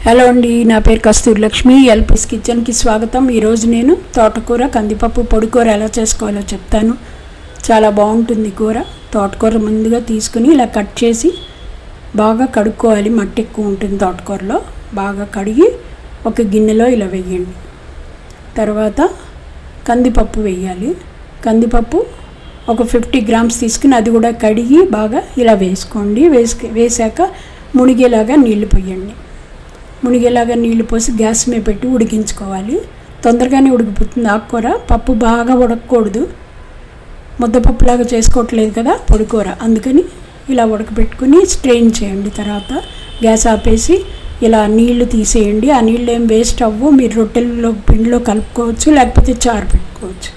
Hello అండి, నా పేరు కస్తూరి లక్ష్మి. ఎల్పిస్ కిచెన్కి స్వాగతం. ఈరోజు నేను తోటకూర కందిపప్పు పొడి కూర ఎలా చేసుకోవాలో చెప్తాను. చాలా బాగుంటుంది కూర. తోటకూర ముందుగా తీసుకుని ఇలా కట్ చేసి బాగా కడుక్కోవాలి. మట్టి ఎక్కువ ఉంటుంది తోటకూరలో. బాగా కడిగి ఒక గిన్నెలో ఇలా వేయండి. తర్వాత కందిపప్పు వేయాలి. కందిపప్పు ఒక 50 గ్రామ్స్ తీసుకుని అది కూడా కడిగి బాగా ఇలా వేసుకోండి. వేసాక మునిగేలాగా నీళ్లు పోయండి. మునిగేలాగా నీళ్లు పోసి గ్యాస్ మీద పెట్టి ఉడికించుకోవాలి. తొందరగానే ఉడికిపోతుంది ఆకుకూర. పప్పు బాగా ఉడకకూడదు. ముద్దపప్పులాగా చేసుకోవట్లేదు కదా పొడికూర, అందుకని ఇలా ఉడకబెట్టుకుని స్ట్రెయిన్ చేయండి. తర్వాత గ్యాస్ ఆపేసి ఇలా నీళ్లు తీసేయండి. ఆ నీళ్ళు ఏం వేస్ట్ అవ్వు. మీరు రొట్టెల్లో పిండిలో కలుపుకోవచ్చు, లేకపోతే చారు పెట్టుకోవచ్చు.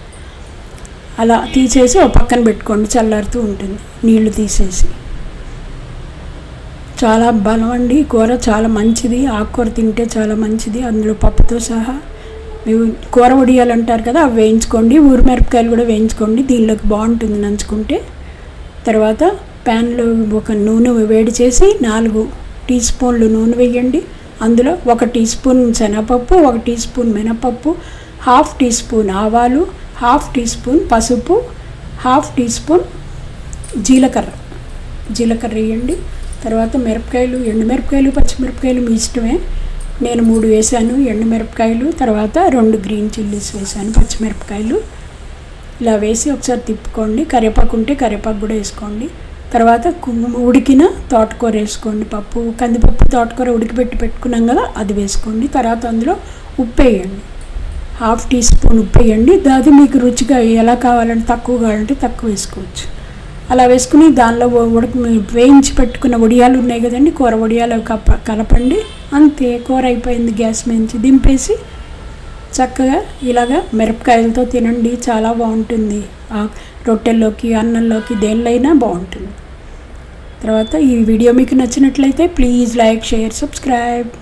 అలా తీసేసి ఒక పక్కన పెట్టుకోండి, చల్లారుతూ ఉంటుంది నీళ్లు తీసేసి. చాలా బలం అండి కూర, చాలా మంచిది. ఆకుకూర తింటే చాలా మంచిది, అందులో పప్పుతో సహా. కూర వడియాలు అంటారు కదా, అవి వేయించుకోండి. ఊరిమిరపకాయలు కూడా వేయించుకోండి, దీనిలోకి బాగుంటుంది నంచుకుంటే. తర్వాత ప్యాన్లో ఒక నూనె వేడి చేసి 4 టీ స్పూన్లు నూనె వేయండి. అందులో 1 టీ స్పూన్ శనగపప్పు, 1 టీ స్పూన్ మినపప్పు, 1/2 టీ స్పూన్ ఆవాలు, 1/2 టీ స్పూన్ పసుపు, 1/2 టీ స్పూన్ జీలకర్ర వేయండి. తర్వాత మిరపకాయలు, ఎండుమిరపకాయలు, పచ్చిమిరపకాయలు మీ ఇష్టమే. నేను 3 వేసాను ఎండుమిరపకాయలు. తర్వాత 2 గ్రీన్ చిల్లీస్ వేసాను, పచ్చిమిరపకాయలు. ఇలా వేసి ఒకసారి తిప్పుకోండి. కరివేపాకు ఉంటే కరివేపాకు కూడా వేసుకోండి. తర్వాత ఉడికిన తోటకూర వేసుకోండి. కందిపప్పు తోటకూర ఉడికిపెట్టి పెట్టుకున్నాం కదా, అది వేసుకోండి. తర్వాత అందులో ఉప్పు వేయండి. 1/2 టీ స్పూన్ ఉప్పు వేయండి. అది మీకు రుచిగా ఎలా కావాలంటే, తక్కువ కావాలంటే తక్కువ వేసుకోవచ్చు. అలా వేసుకుని దానిలో వేయించి పెట్టుకున్న వడియాలు ఉన్నాయి కదండి, కూర వడియాలు కలపండి. అంతే, కూర అయిపోయింది. గ్యాస్ నుంచి దింపేసి చక్కగా ఇలాగా మిరపకాయలతో తినండి. చాలా బాగుంటుంది. రొట్టెల్లోకి, అన్నంలోకి, దేనిలో బాగుంటుంది. తర్వాత ఈ వీడియో మీకు నచ్చినట్లయితే ప్లీజ్ లైక్, షేర్, సబ్స్క్రైబ్.